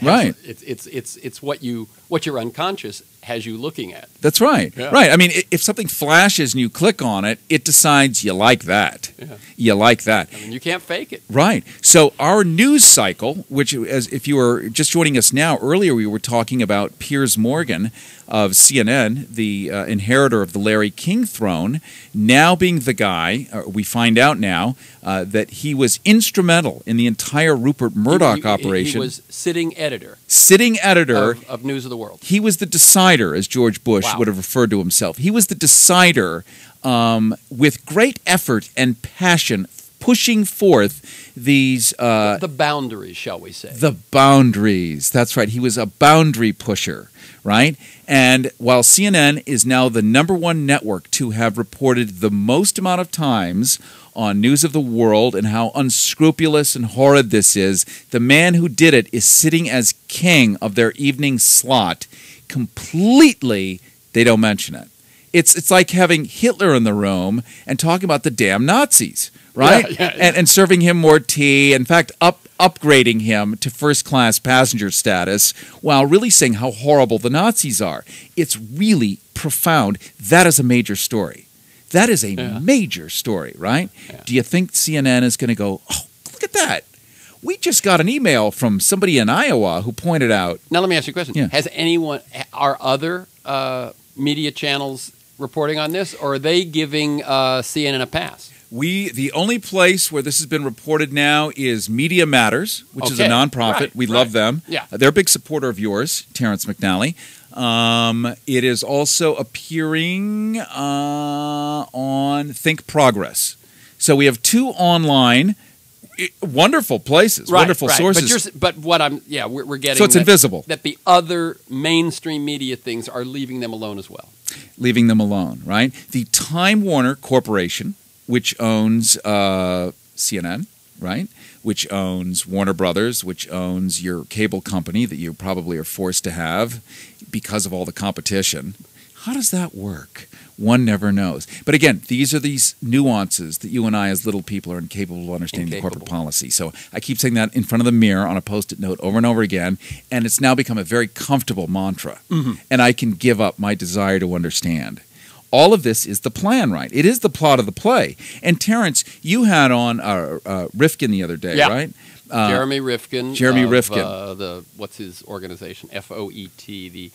Right. It's what your unconscious has you looking at. That's right. Yeah. Right. I mean, if something flashes and you click on it, it decides you like that. Yeah. You like that. I mean, you can't fake it. Right. So our news cycle, which, as if you were just joining us now, earlier we were talking about Piers Morgan of CNN, the inheritor of the Larry King throne, now being the guy, we find out now, that he was instrumental in the entire Rupert Murdoch operation. He was sitting editor. Sitting editor. Of News of the World. He was the decider, as George Bush would have referred to himself. He was the decider with great effort and passion, pushing forth these... the boundaries, shall we say. The boundaries. That's right. He was a boundary pusher, right? And while CNN is now the #1 network to have reported the most amount of times on News of the World and how unscrupulous and horrid this is, the man who did it is sitting as king of their evening slot. Completely, they don't mention it. It's like having Hitler in the room and talking about the damn Nazis, right? Yeah. And serving him more tea. In fact, upgrading him to first-class passenger status while really saying how horrible the Nazis are. It's really profound. That is a major story. That is a major story, right? Yeah. Do you think CNN is going to go, oh, look at that. We just got an email from somebody in Iowa who pointed out. Now let me ask you a question. Yeah. Are other media channels reporting on this, or are they giving CNN a pass? The only place where this has been reported now is Media Matters, which is a nonprofit. Right, we love them. Yeah. They're a big supporter of yours, Terrance McNally. It is also appearing on Think Progress. So we have 2 online wonderful places, wonderful sources. But what we're getting. So it's invisible. That the other mainstream media things are leaving them alone as well. Leaving them alone, right? The Time Warner Corporation, which owns CNN, right? Which owns Warner Brothers, which owns your cable company that you probably are forced to have because of all the competition. How does that work? One never knows. But again, these are these nuances that you and I as little people are incapable of understanding the corporate policy. So I keep saying that in front of the mirror on a Post-it note over and over again, and it's now become a very comfortable mantra. And I can give up my desire to understand. All of this is the plan, right? It is the plot of the play. And Terrance, you had on Rifkin the other day, right? Jeremy Rifkin. Jeremy Rifkin. What's his organization? FOET, the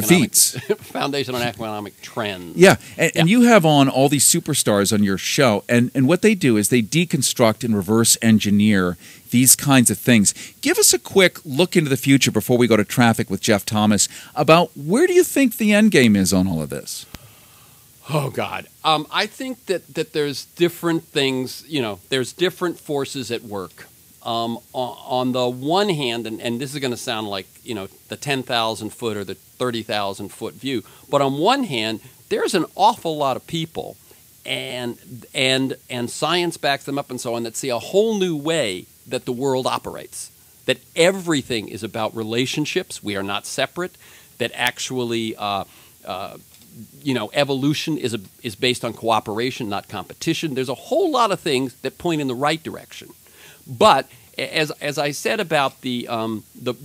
FEETS. Foundation on Economic Trends. Yeah, and you have on all these superstars on your show, and what they do is they deconstruct and reverse engineer these kinds of things. Give us a quick look into the future before we go to traffic with Jeff Thomas about where do you think the end game is on all of this? Oh, God. I think that there's different things, there's different forces at work. On the one hand, and this is going to sound like, the 10,000-foot or the 30,000-foot view, but on one hand, there's an awful lot of people, and science backs them up and so on, that see a whole new way that the world operates, that everything is about relationships. We are not separate, that actually evolution is based on cooperation, not competition. There's a whole lot of things that point in the right direction. But as I said about the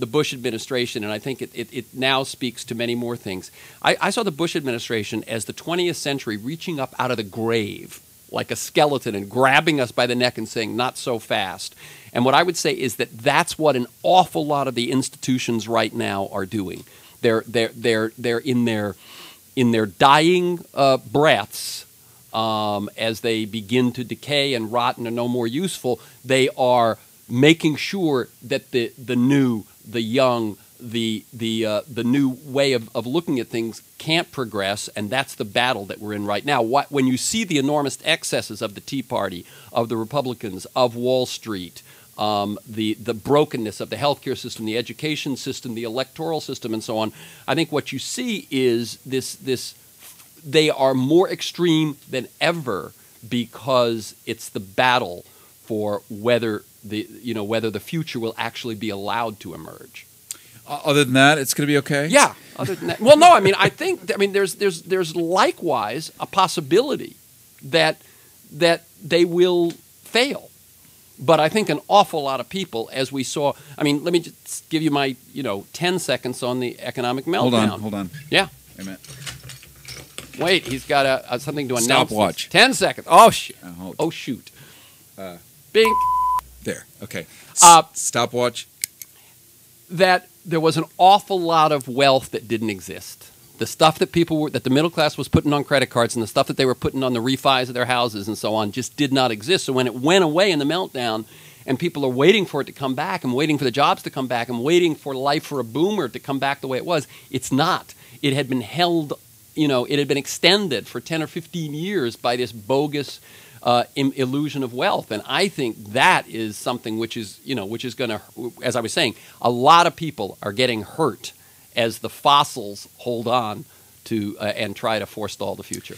Bush administration, and I think it now speaks to many more things, I saw the Bush administration as the 20th century reaching up out of the grave like a skeleton and grabbing us by the neck and saying, not so fast. And what I would say is that that's what an awful lot of the institutions right now are doing. They're in their dying breaths, as they begin to decay and rot and are no more useful, they are making sure that the new, the young, the new way of looking at things can't progress, and that's the battle that we're in right now. When you see the enormous excesses of the Tea Party, of the Republicans, of Wall Street, the brokenness of the healthcare system, the education system, the electoral system, and so on, I think what you see is this they are more extreme than ever because it's the battle for whether the future will actually be allowed to emerge. Other than that, it's going to be okay? Yeah. Other than that, well, no. I mean, there's likewise a possibility that they will fail. But I think an awful lot of people, as we saw, I mean, let me just give you my 10 seconds on the economic meltdown. Hold on. Yeah. Wait a minute. Wait, he's got something to announce. Stopwatch. 10 seconds. Oh, shit. Oh, shoot. Bink. There. Okay. Stopwatch. That there was an awful lot of wealth that didn't exist. The stuff that that the middle class was putting on credit cards and the stuff that they were putting on the refis of their houses and so on just did not exist. So when it went away in the meltdown and people are waiting for it to come back and waiting for the jobs to come back and waiting for life for a boomer to come back the way it was, it's not. It had been held, it had been extended for 10 or 15 years by this bogus illusion of wealth. And I think that is something which is going to, as I was saying, a lot of people are getting hurt as the fossils hold on to and try to forestall the future.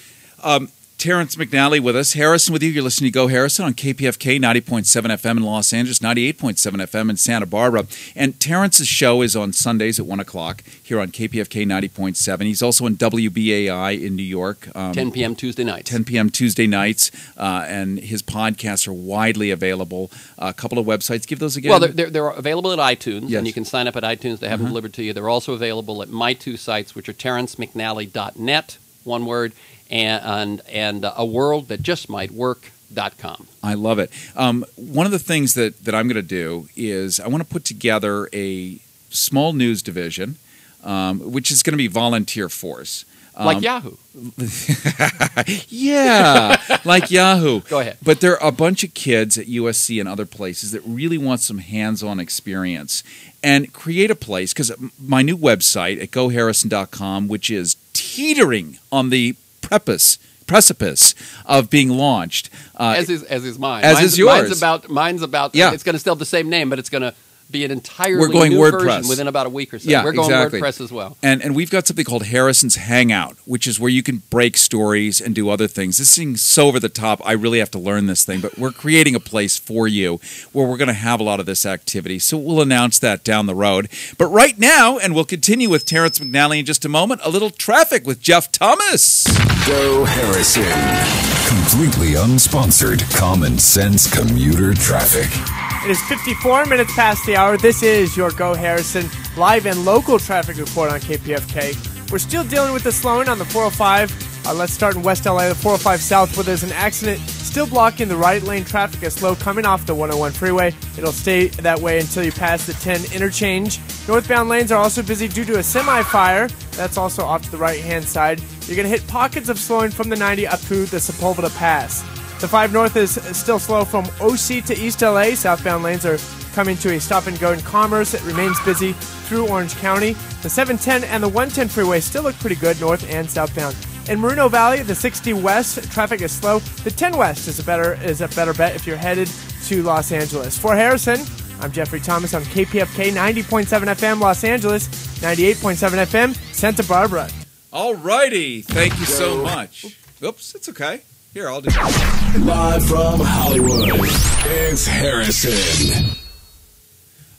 Terrance McNally with us. Harrison with you. You're listening to Go Harrison on KPFK 90.7 FM in Los Angeles, 98.7 FM in Santa Barbara. And Terrance's show is on Sundays at 1 o'clock here on KPFK 90.7. He's also on WBAI in New York. 10 p.m. Tuesday nights. 10 p.m. Tuesday nights. And his podcasts are widely available. A couple of websites. Give those again. Well, they're available at iTunes, yes. And you can sign up at iTunes. They have them delivered to you. They're also available at my two sites, which are terrancemcnally.net, one word, and a world that just might work.com. I love it. One of the things that I'm going to do is I want to put together a small news division, which is going to be volunteer force. Like Yahoo. Yeah, like Yahoo. Go ahead. But there are a bunch of kids at USC and other places that really want some hands-on experience and create a place, because my new website at goharrison.com, which is teetering on the precipice of being launched. As is mine. As is yours. Mine's about yeah. It's going to still have the same name, but it's going to be an entirely We're going new WordPress version within about a week or so. Yeah, We're going exactly. WordPress as well. And we've got something called Harrison's Hangout, which is where you can break stories and do other things. This thing's so over the top, I really have to learn this thing, but we're creating a place for you where we're going to have a lot of this activity. So we'll announce that down the road. But right now, and we'll continue with Terrance McNally in just a moment, a little traffic with Jeff Thomas. Go Harrison. Completely unsponsored, common sense commuter traffic. It is 54 minutes past the hour. This is your Go Harrison live and local traffic report on KPFK. We're still dealing with the slowing on the 405. Let's start in West LA, the 405 South, where there's an accident still blocking the right lane. Traffic is slow coming off the 101 freeway. It'll stay that way until you pass the 10 interchange. Northbound lanes are also busy due to a semi-fire. That's also off to the right-hand side. You're going to hit pockets of slowing from the 90 up to the Sepulveda Pass. The 5 North is still slow from OC to East LA. Southbound lanes are coming to a stop-and-go in Commerce. It remains busy through Orange County. The 710 and the 110 freeway still look pretty good, north and southbound. In Moreno Valley, the 60 West traffic is slow. The 10 West is a better bet if you're headed to Los Angeles. For Harrison, I'm Jeffrey Thomas on KPFK 90.7 FM Los Angeles, 98.7 FM Santa Barbara. All righty. Thank you so much. Oops, it's okay. Here, I'll do that. Live from Hollywood, it's Harrison.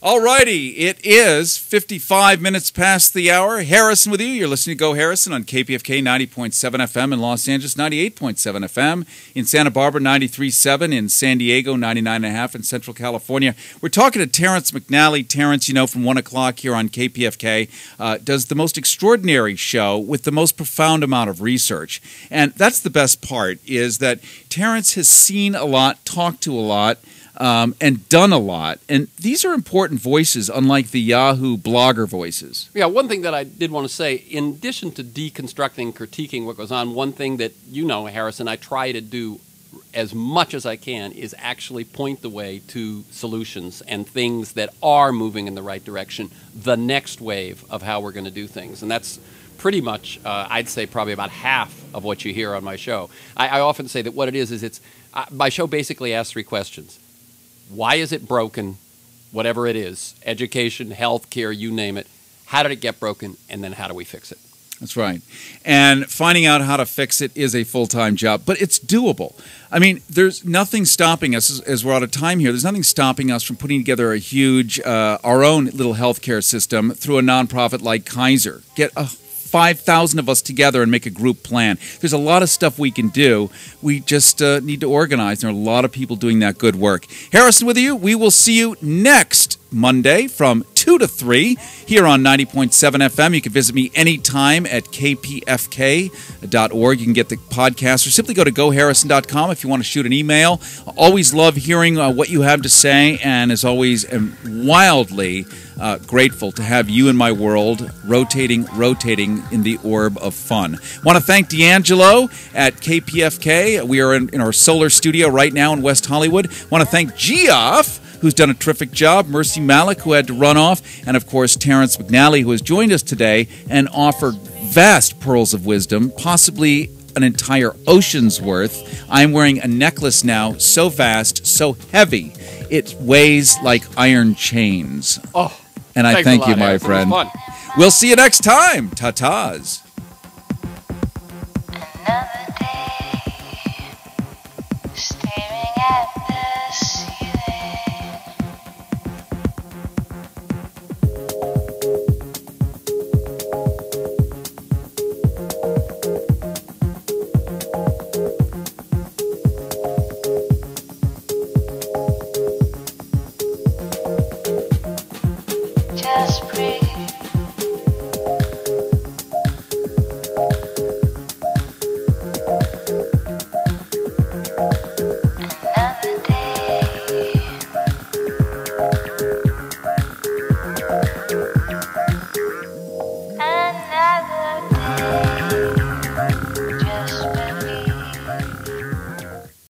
All righty, it is 55 minutes past the hour. Harrison with you. You're listening to Go Harrison on KPFK 90.7 FM in Los Angeles, 98.7 FM in Santa Barbara, 93.7 in San Diego, 99.5 in Central California. We're talking to Terrance McNally. Terrance, you know, from 1 o'clock here on KPFK, does the most extraordinary show with the most profound amount of research. And that's the best part, is that Terrance has seen a lot, talked to a lot, and done a lot. And these are important voices, unlike the Yahoo blogger voices. Yeah, one thing that I did want to say, in addition to deconstructing, critiquing what goes on, one thing that, you know, Harrison, I try to do as much as I can is actually point the way to solutions and things that are moving in the right direction, the next wave of how we're going to do things. And that's pretty much, I'd say, probably about half of what you hear on my show. I often say that what it is it's my show basically asks 3 questions. Why is it broken, whatever it is, education, health care, you name it? How did it get broken, and then how do we fix it? That's right. And finding out how to fix it is a full-time job, but it's doable. I mean, there's nothing stopping us, as we're out of time here, there's nothing stopping us from putting together a huge, our own little healthcare system through a nonprofit like Kaiser. Get 5,000 of us together and make a group plan. There's a lot of stuff we can do. We just need to organize. There are a lot of people doing that good work. Harrison with you. We will see you next Monday from 2 to 3 here on 90.7 FM. You can visit me anytime at kpfk.org. You can get the podcast or simply go to goharrison.com if you want to shoot an email. Always love hearing what you have to say, and as always, am wildly grateful to have you in my world, rotating in the orb of fun. Want to thank D'Angelo at KPFK. We are in our solar studio right now in West Hollywood. Want to thank Geoff, who's done a terrific job, Mercy Malik, who had to run off, and of course Terrance McNally, who has joined us today and offered vast pearls of wisdom, possibly an entire ocean's worth. I'm wearing a necklace now so vast, so heavy, it weighs like iron chains. Oh, and I thank you, my friend. We'll see you next time. Ta-tas.